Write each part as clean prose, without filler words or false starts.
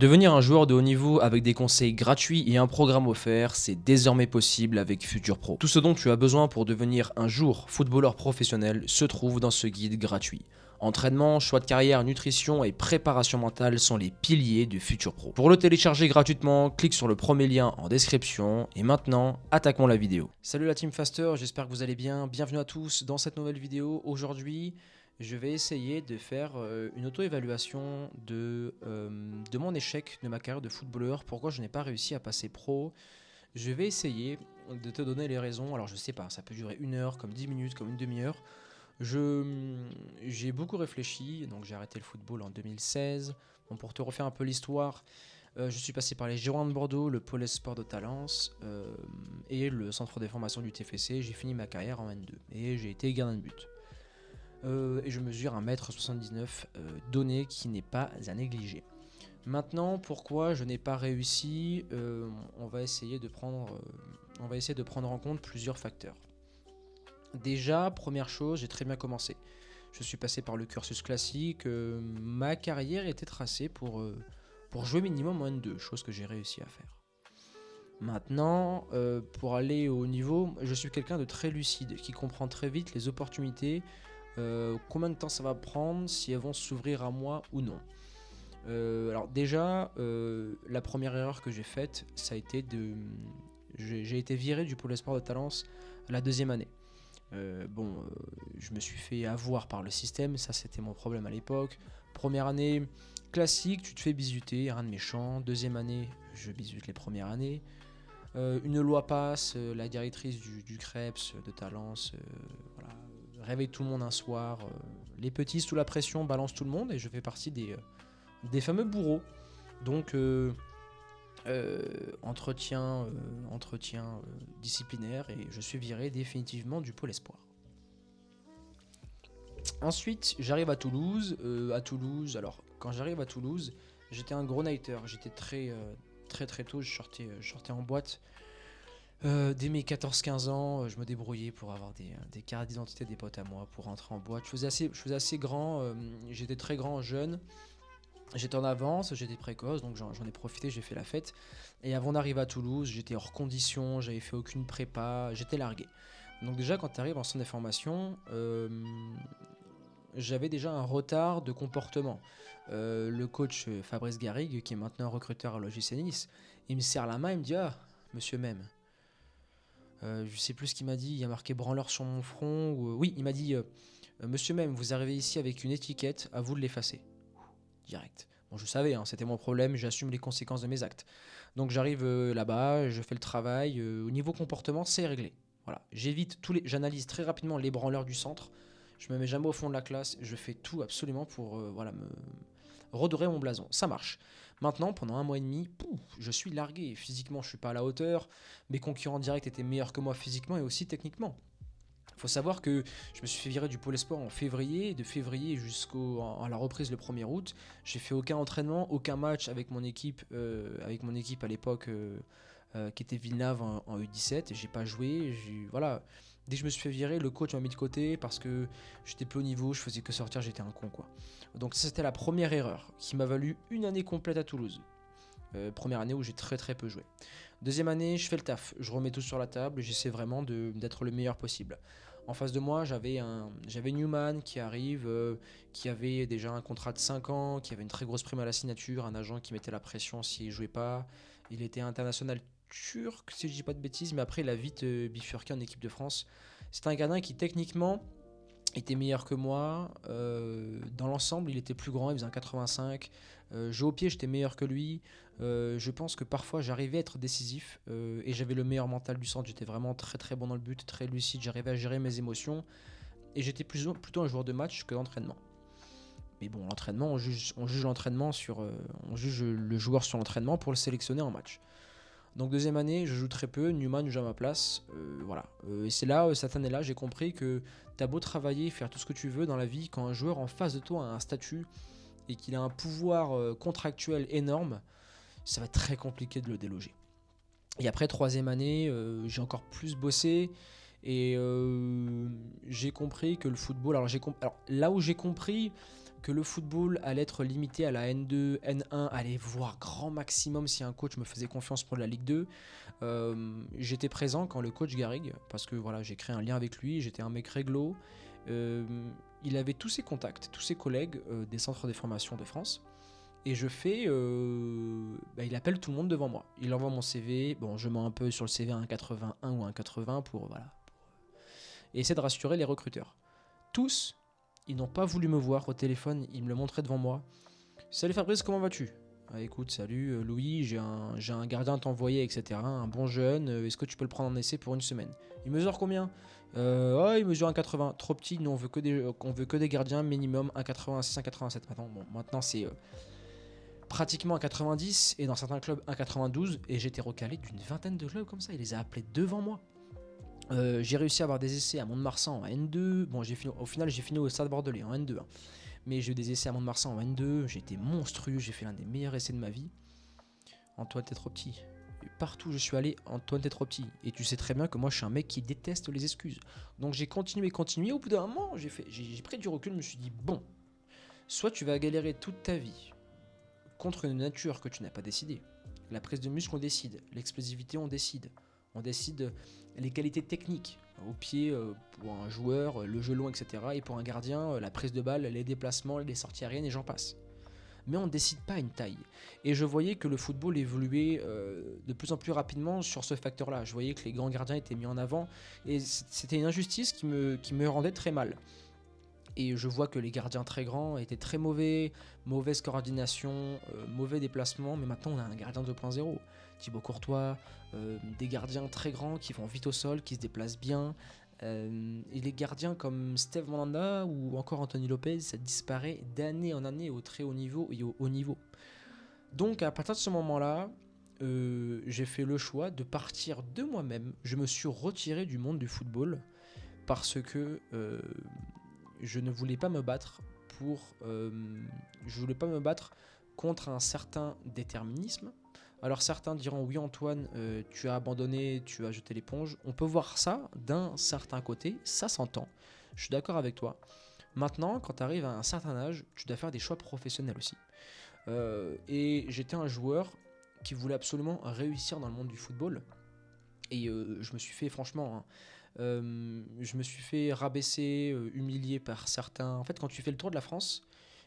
Devenir un joueur de haut niveau avec des conseils gratuits et un programme offert, c'est désormais possible avec Futur Pro. Tout ce dont tu as besoin pour devenir un jour footballeur professionnel se trouve dans ce guide gratuit. Entraînement, choix de carrière, nutrition et préparation mentale sont les piliers de Futur Pro. Pour le télécharger gratuitement, clique sur le premier lien en description et maintenant, attaquons la vidéo. Salut la Team Faster, j'espère que vous allez bien. Bienvenue à tous dans cette nouvelle vidéo. Aujourd'hui, je vais essayer de faire une auto-évaluation de mon échec de ma carrière de footballeur, pourquoi je n'ai pas réussi à passer pro. Je vais essayer de te donner les raisons, alors je sais pas, ça peut durer 1 heure, comme 10 minutes, comme une demi-heure. J'ai beaucoup réfléchi, donc j'ai arrêté le football en 2016. Bon, pour te refaire un peu l'histoire, je suis passé par les Girondins de Bordeaux, le Pôle Sport de Talence et le centre de formation du TFC. J'ai fini ma carrière en N2 et j'ai été gardien de but. Et je mesure 1m79, donnée qui n'est pas à négliger. Maintenant, pourquoi je n'ai pas réussi, on va essayer de prendre en compte plusieurs facteurs. Déjà, première chose, j'ai très bien commencé. Je suis passé par le cursus classique, ma carrière était tracée pour jouer minimum en N2, chose que j'ai réussi à faire. Maintenant, pour aller au niveau, je suis quelqu'un de très lucide, qui comprend très vite les opportunités, combien de temps ça va prendre, si elles vont s'ouvrir à moi ou non. Alors déjà, la première erreur que j'ai faite, ça a été j'ai été viré du pôle sport de Talence la deuxième année. Je me suis fait avoir par le système, ça c'était mon problème à l'époque. Première année, classique, tu te fais bisuter, rien de méchant. Deuxième année, je bisute les premières années. Une loi passe, la directrice du CREPS de Talence, voilà, réveille tout le monde un soir. Les petits sous la pression balancent tout le monde et je fais partie des fameux bourreaux. Donc entretien disciplinaire et je suis viré définitivement du pôle espoir. Ensuite, j'arrive à Toulouse. Alors quand j'arrive à Toulouse, j'étais un gros nighter. J'étais très tôt, je sortais en boîte. Dès mes 14-15 ans, je me débrouillais pour avoir des cartes d'identité des potes à moi, pour rentrer en boîte. Je faisais assez grand, j'étais très grand jeune. J'étais en avance, j'étais précoce, donc j'en ai profité, j'ai fait la fête. Et avant d'arriver à Toulouse, j'étais hors condition, j'avais fait aucune prépa, j'étais largué. Donc déjà, quand tu arrives en centre de formation, j'avais déjà un retard de comportement. Le coach Fabrice Garrigue, qui est maintenant recruteur à l'OGC Nice, il me serre la main, il me dit « Ah, monsieur Même ». Je sais plus ce qu'il m'a dit, il y a marqué branleur sur mon front. Oui, il m'a dit Monsieur Même, vous arrivez ici avec une étiquette, à vous de l'effacer. Direct. Bon, je savais, hein, c'était mon problème, j'assume les conséquences de mes actes. Donc j'arrive là-bas, je fais le travail. Au niveau comportement, c'est réglé. Voilà, j'analyse très rapidement les branleurs du centre. Je me mets jamais au fond de la classe, je fais tout absolument pour me redorer mon blason. Ça marche. Maintenant, pendant 1 mois et demi, je suis largué. Physiquement, je suis pas à la hauteur. Mes concurrents directs étaient meilleurs que moi physiquement et aussi techniquement. Il faut savoir que je me suis fait virer du pôle sport en février. De février jusqu'à la reprise le 1er août, j'ai fait aucun entraînement, aucun match avec mon équipe à l'époque qui était Villeneuve en U17. Et j'ai pas joué. Voilà. Dès que je me suis fait virer, le coach m'a mis de côté parce que j'étais plus au niveau, je faisais que sortir, j'étais un con quoi. Donc ça, c'était la première erreur qui m'a valu une année complète à Toulouse. Première année où j'ai très peu joué. Deuxième année, je fais le taf, je remets tout sur la table, j'essaie vraiment d'être le meilleur possible. En face de moi, j'avais Newman qui arrive, qui avait déjà un contrat de 5 ans, qui avait une très grosse prime à la signature, un agent qui mettait la pression s'il ne jouait pas. Il était international turc, si je dis pas de bêtises, mais après il a vite bifurqué en équipe de France. C'est un gardien qui techniquement était meilleur que moi. Dans l'ensemble, il était plus grand, il faisait un 85. Jeu au pied, j'étais meilleur que lui. Je pense que parfois j'arrivais à être décisif et j'avais le meilleur mental du centre. J'étais vraiment très bon dans le but, très lucide, j'arrivais à gérer mes émotions et j'étais plutôt un joueur de match que d'entraînement. Mais bon, l'entraînement, on juge le joueur sur l'entraînement pour le sélectionner en match. Donc deuxième année, je joue très peu, Newman joue à ma place, voilà. Et c'est là, cette année-là, j'ai compris que t'as beau travailler, faire tout ce que tu veux dans la vie, quand un joueur en face de toi a un statut et qu'il a un pouvoir contractuel énorme, ça va être très compliqué de le déloger. Et après, troisième année, j'ai encore plus bossé et j'ai compris que le football... Alors là où j'ai compris, que le football allait être limité à la N2, N1, allait voir grand maximum si un coach me faisait confiance pour la Ligue 2. J'étais présent quand le coach Garrigue, parce que voilà, j'ai créé un lien avec lui, j'étais un mec réglo. Euh, il avait tous ses contacts, tous ses collègues des centres de formation de France. Et il appelle tout le monde devant moi. Il envoie mon CV. Bon, je mets un peu sur le CV un 81 ou un 80 pour voilà, et essayer de rassurer les recruteurs. Tous, ils n'ont pas voulu me voir au téléphone. Ils me le montraient devant moi. Salut Fabrice, comment vas-tu? Ah, écoute, salut Louis, j'ai un gardien à t'envoyer, etc. Un bon jeune. Est-ce que tu peux le prendre en essai pour une semaine? Il mesure combien? Il mesure un 80. Trop petit. Nous, on veut que des gardiens minimum un 86, un 87. Maintenant c'est pratiquement un 90 et dans certains clubs un 92 et j'étais recalé d'une vingtaine de clubs comme ça, il les a appelés devant moi. J'ai réussi à avoir des essais à Mont-de-Marsan en N2. Bon, au final j'ai fini au Stade Bordelais en N2, hein. Mais j'ai eu des essais à Mont-de-Marsan en N2, j'ai été monstrueux, j'ai fait l'un des meilleurs essais de ma vie. Antoine, t'es trop petit. Partout où je suis allé, Antoine, t'es trop petit. Et tu sais très bien que moi je suis un mec qui déteste les excuses. Donc j'ai continué. Au bout d'un moment, j'ai pris du recul, je me suis dit bon, soit tu vas galérer toute ta vie contre une nature que tu n'as pas décidé. La prise de muscle, on décide. L'explosivité, on décide. On décide les qualités techniques. Au pied, pour un joueur, le jeu long, etc. Et pour un gardien, la prise de balle, les déplacements, les sorties aériennes et j'en passe. Mais on ne décide pas une taille. Et je voyais que le football évoluait de plus en plus rapidement sur ce facteur-là. Je voyais que les grands gardiens étaient mis en avant. Et c'était une injustice qui me rendait très mal. Et je vois que les gardiens très grands étaient très mauvais, mauvaise coordination, mauvais déplacement. Mais maintenant, on a un gardien 2.0. Thibaut Courtois, des gardiens très grands qui vont vite au sol, qui se déplacent bien. Et les gardiens comme Steve Mandanda ou encore Anthony Lopez, ça disparaît d'année en année au très haut niveau et au haut niveau. Donc à partir de ce moment-là, j'ai fait le choix de partir de moi-même. Je me suis retiré du monde du football parce que je ne voulais pas me battre je voulais pas me battre contre un certain déterminisme. Alors certains diront oui Antoine, tu as abandonné, tu as jeté l'éponge. On peut voir ça d'un certain côté, ça s'entend. Je suis d'accord avec toi. Maintenant, quand tu arrives à un certain âge, tu dois faire des choix professionnels aussi. Et j'étais un joueur qui voulait absolument réussir dans le monde du football. Et je me suis fait franchement, hein, je me suis fait rabaisser, humilier par certains. En fait, quand tu fais le tour de la France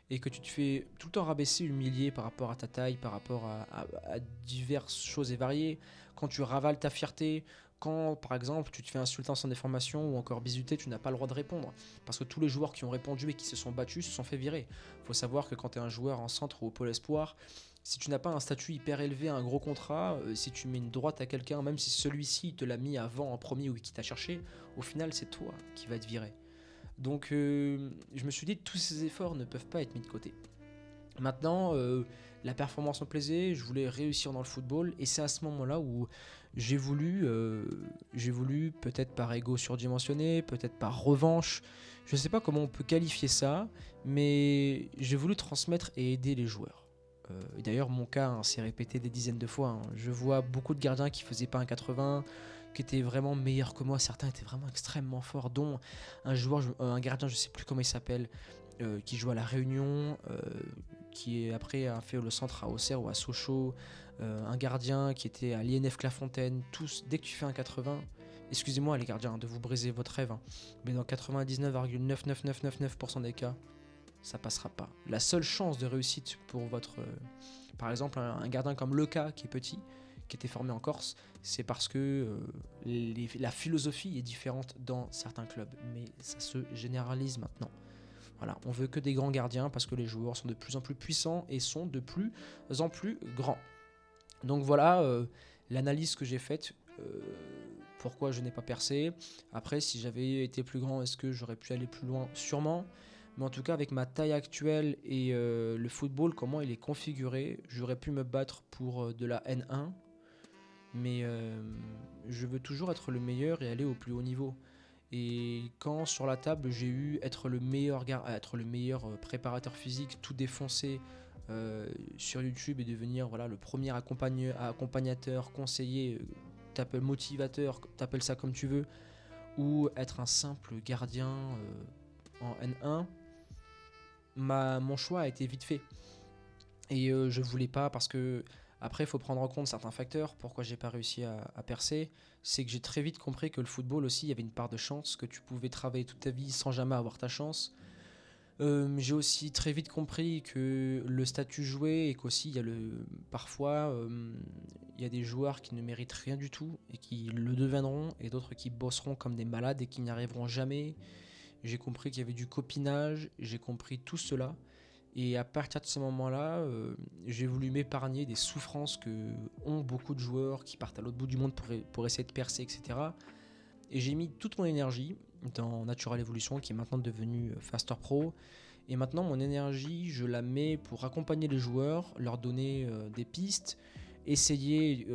et que tu te fais tout le temps rabaisser, humilier par rapport à ta taille, par rapport à diverses choses et variées, quand tu ravales ta fierté, quand par exemple tu te fais insulter en centre des formations ou encore bisuter, tu n'as pas le droit de répondre. Parce que tous les joueurs qui ont répondu et qui se sont battus se sont fait virer. Il faut savoir que quand tu es un joueur en centre ou au pôle espoir, si tu n'as pas un statut hyper élevé, un gros contrat, si tu mets une droite à quelqu'un, même si celui-ci te l'a mis avant en premier ou qui t'a cherché, au final c'est toi qui vas être viré. Donc je me suis dit que tous ces efforts ne peuvent pas être mis de côté. Maintenant, la performance me plaisait, je voulais réussir dans le football et c'est à ce moment-là où j'ai voulu peut-être par ego surdimensionné, peut-être par revanche, je ne sais pas comment on peut qualifier ça, mais j'ai voulu transmettre et aider les joueurs. D'ailleurs, mon cas s'est répété des dizaines de fois, hein. Je vois beaucoup de gardiens qui faisaient pas un 80, qui étaient vraiment meilleurs que moi. Certains étaient vraiment extrêmement forts, dont un gardien, je sais plus comment il s'appelle, qui joue à La Réunion, qui après a fait le centre à Auxerre ou à Sochaux, un gardien qui était à l'INF Clairefontaine. Tous, dès que tu fais un 80, excusez-moi les gardiens de vous briser votre rêve, hein, mais dans 99,99999% des cas, ça passera pas. La seule chance de réussite pour votre... par exemple, un gardien comme Leca, qui est petit, qui était formé en Corse, c'est parce que la philosophie est différente dans certains clubs. Mais ça se généralise maintenant. Voilà, on veut que des grands gardiens parce que les joueurs sont de plus en plus puissants et sont de plus en plus grands. Donc voilà l'analyse que j'ai faite. Pourquoi je n'ai pas percé. Après, si j'avais été plus grand, est-ce que j'aurais pu aller plus loin? Sûrement. Mais en tout cas, avec ma taille actuelle et le football, comment il est configuré, j'aurais pu me battre pour de la N1. Mais je veux toujours être le meilleur et aller au plus haut niveau. Et quand sur la table, j'ai eu être le meilleur préparateur physique, tout défoncé sur YouTube et devenir voilà, le premier accompagnateur, conseiller, t'appelles motivateur, t'appelles ça comme tu veux, ou être un simple gardien en N1, mon choix a été vite fait. Et je voulais pas parce que après il faut prendre en compte certains facteurs. Pourquoi j'ai pas réussi à percer, c'est que j'ai très vite compris que le football aussi il y avait une part de chance, que tu pouvais travailler toute ta vie sans jamais avoir ta chance. J'ai aussi très vite compris que le statut jouait et qu'aussi il y a parfois il y a des joueurs qui ne méritent rien du tout et qui le deviendront et d'autres qui bosseront comme des malades et qui n'y arriveront jamais. J'ai compris qu'il y avait du copinage, j'ai compris tout cela. Et à partir de ce moment-là, j'ai voulu m'épargner des souffrances que ont beaucoup de joueurs qui partent à l'autre bout du monde pour essayer de percer, etc. Et j'ai mis toute mon énergie dans Natural Evolution, qui est maintenant devenu Faster Pro. Et maintenant, mon énergie, je la mets pour accompagner les joueurs, leur donner des pistes, essayer...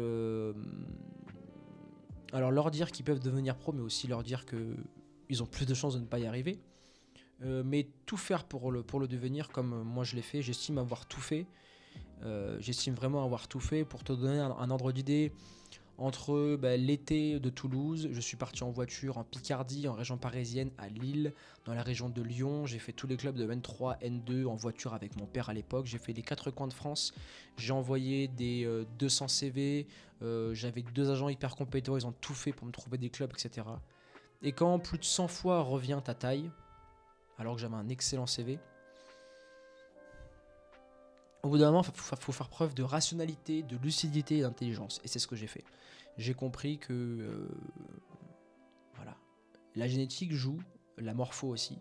alors leur dire qu'ils peuvent devenir pro, mais aussi leur dire qu'ils ont plus de chances de ne pas y arriver. Mais tout faire pour le devenir comme moi je l'ai fait. J'estime avoir tout fait. J'estime vraiment avoir tout fait. Pour te donner un ordre d'idée, entre l'été de Toulouse, je suis parti en voiture en Picardie, en région parisienne, à Lille, dans la région de Lyon. J'ai fait tous les clubs de N3, N2 en voiture avec mon père à l'époque. J'ai fait les 4 coins de France. J'ai envoyé des 200 CV. J'avais 2 agents hyper compétents. Ils ont tout fait pour me trouver des clubs, etc. Et quand plus de 100 fois revient ta taille, alors que j'avais un excellent CV, au bout d'un moment, il faut faire preuve de rationalité, de lucidité et d'intelligence. Et c'est ce que j'ai fait. J'ai compris que voilà, la génétique joue, la morpho aussi.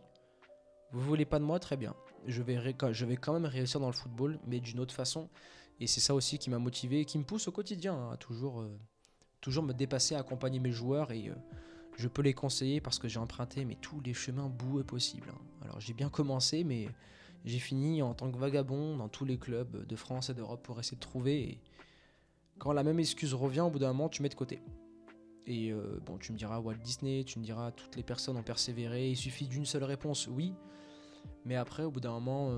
Vous voulez pas de moi, très bien. Je vais quand même réussir dans le football, mais d'une autre façon. Et c'est ça aussi qui m'a motivé, qui me pousse au quotidien à toujours me dépasser, à accompagner mes joueurs. Et je peux les conseiller parce que j'ai emprunté mais tous les chemins boueux possibles. Alors j'ai bien commencé, mais j'ai fini en tant que vagabond dans tous les clubs de France et d'Europe pour essayer de trouver. Et quand la même excuse revient, au bout d'un moment, tu mets de côté. Et bon, tu me diras Walt Disney, tu me diras toutes les personnes ont persévéré, il suffit d'une seule réponse, oui. Mais après, au bout d'un moment,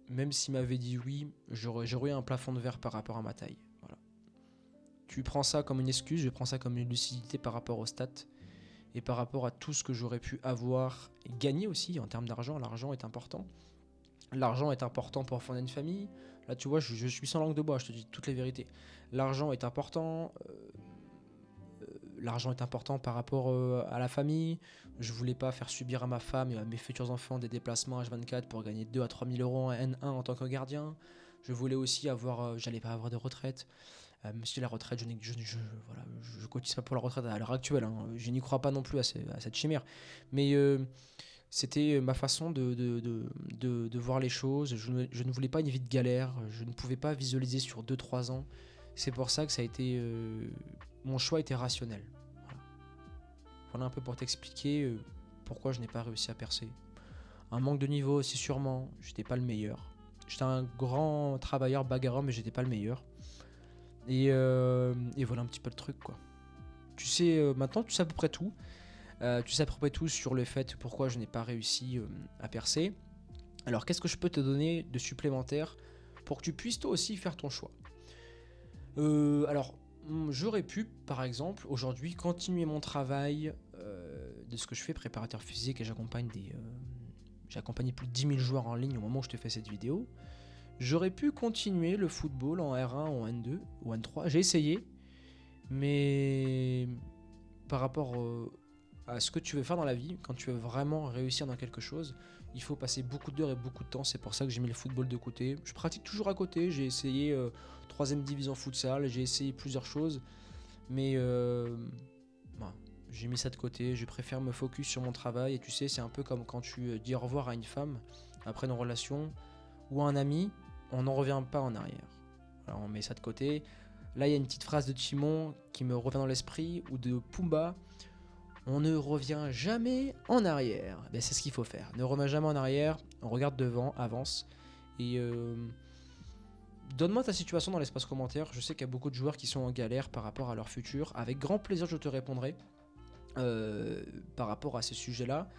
même s'il m'avait dit oui, j'aurais eu un plafond de verre par rapport à ma taille. Voilà. Tu prends ça comme une excuse, je prends ça comme une lucidité par rapport aux stats et par rapport à tout ce que j'aurais pu avoir et gagner aussi en termes d'argent. L'argent est important. L'argent est important pour fonder une famille. Là, tu vois, je suis sans langue de bois, je te dis toutes les vérités. L'argent est important. L'argent est important par rapport à la famille. Je voulais pas faire subir à ma femme et à mes futurs enfants des déplacements H24 pour gagner 2 à 3 000 euros en N1 en tant que gardien. Je voulais aussi avoir, j'allais pas avoir de retraite. Monsieur, la retraite, voilà, je cotise pas pour la retraite à l'heure actuelle. Hein. Je n'y crois pas non plus à cette chimère. Mais c'était ma façon de voir les choses. Je ne voulais pas une vie de galère. Je ne pouvais pas visualiser sur 2-3 ans. C'est pour ça que ça a été... mon choix était rationnel. Voilà un peu pour t'expliquer pourquoi je n'ai pas réussi à percer. Un manque de niveau, c'est sûrement. J'étais pas le meilleur. J'étais un grand travailleur, bagarreur, mais j'étais pas le meilleur. Et voilà un petit peu le truc, quoi. Tu sais, maintenant, tu sais à peu près tout. Tu sais à peu près tout sur le fait pourquoi je n'ai pas réussi à percer. Alors, qu'est-ce que je peux te donner de supplémentaire pour que tu puisses toi aussi faire ton choix? Alors, j'aurais pu, par exemple, aujourd'hui, continuer mon travail de ce que je fais, préparateur physique, et j'ai accompagné plus de 10 000 joueurs en ligne au moment où je te fais cette vidéo. J'aurais pu continuer le football en R1, en N2 ou N3. J'ai essayé, mais par rapport à ce que tu veux faire dans la vie, quand tu veux vraiment réussir dans quelque chose, il faut passer beaucoup d'heures et beaucoup de temps. C'est pour ça que j'ai mis le football de côté. Je pratique toujours à côté. J'ai essayé 3ème division futsal, j'ai essayé plusieurs choses, mais voilà, j'ai mis ça de côté. Je préfère me focus sur mon travail. Et tu sais, c'est un peu comme quand tu dis au revoir à une femme après une relation ou à un ami, on n'en revient pas en arrière. Alors on met ça de côté. Là, il y a une petite phrase de Timon qui me revient dans l'esprit, ou de Pumba. On ne revient jamais en arrière. Ben, c'est ce qu'il faut faire. Ne reviens jamais en arrière, on regarde devant, avance. Et donne-moi ta situation dans l'espace commentaire. Je sais qu'il y a beaucoup de joueurs qui sont en galère par rapport à leur futur. Avec grand plaisir, je te répondrai par rapport à ces sujets-là.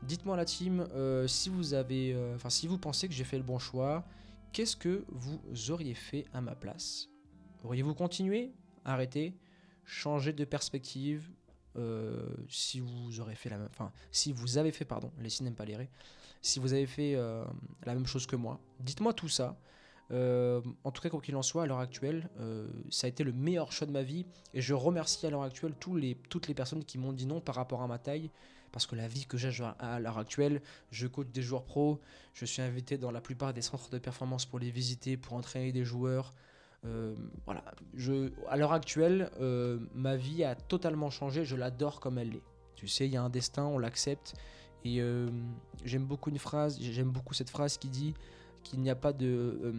Dites-moi la team si vous pensez que j'ai fait le bon choix. Qu'est-ce que vous auriez fait à ma place? Auriez-vous continué? Arrêté? Changer de perspective? Si vous aurez fait si vous avez fait, pardon, les signes n'aiment pas les ré. si vous avez fait la même chose que moi. Dites-moi tout ça. En tout cas, quoi qu'il en soit, à l'heure actuelle, ça a été le meilleur choix de ma vie. Et je remercie à l'heure actuelle toutes les personnes qui m'ont dit non par rapport à ma taille. Parce que la vie que j'ai à l'heure actuelle, je coach des joueurs pros, je suis invité dans la plupart des centres de performance pour les visiter, pour entraîner des joueurs. Voilà, à l'heure actuelle, ma vie a totalement changé, je l'adore comme elle l'est. Tu sais, il y a un destin, on l'accepte. Et j'aime beaucoup cette phrase qui dit qu'il n'y a pas de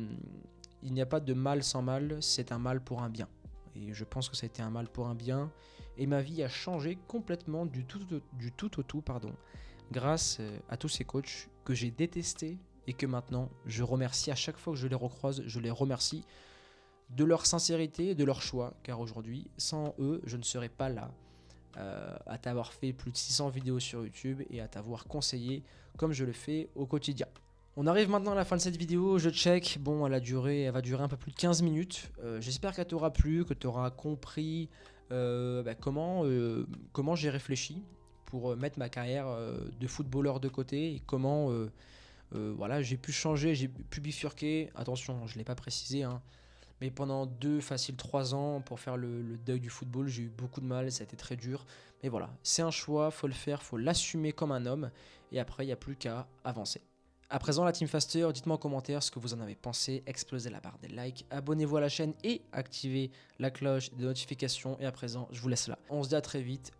mal sans mal, c'est un mal pour un bien. Et je pense que ça a été un mal pour un bien. Et ma vie a changé complètement du tout au tout, grâce à tous ces coachs que j'ai détestés et que maintenant je remercie à chaque fois que je les recroise, je les remercie de leur sincérité et de leur choix, car aujourd'hui, sans eux, je ne serais pas là à t'avoir fait plus de 600 vidéos sur YouTube et à t'avoir conseillé comme je le fais au quotidien. On arrive maintenant à la fin de cette vidéo, je check, bon elle va durer un peu plus de 15 minutes, j'espère qu'elle t'aura plu, que tu auras compris comment j'ai réfléchi pour mettre ma carrière de footballeur de côté et comment voilà, j'ai pu changer, j'ai pu bifurquer, attention je ne l'ai pas précisé, hein, mais pendant 3 ans pour faire le deuil du football, j'ai eu beaucoup de mal, ça a été très dur. Mais voilà, c'est un choix, faut le faire, faut l'assumer comme un homme. Et après, il n'y a plus qu'à avancer. À présent, la Team Faster, dites-moi en commentaire ce que vous en avez pensé. Explosez la barre des likes, abonnez-vous à la chaîne et activez la cloche de notification. Et à présent, je vous laisse là. On se dit à très vite.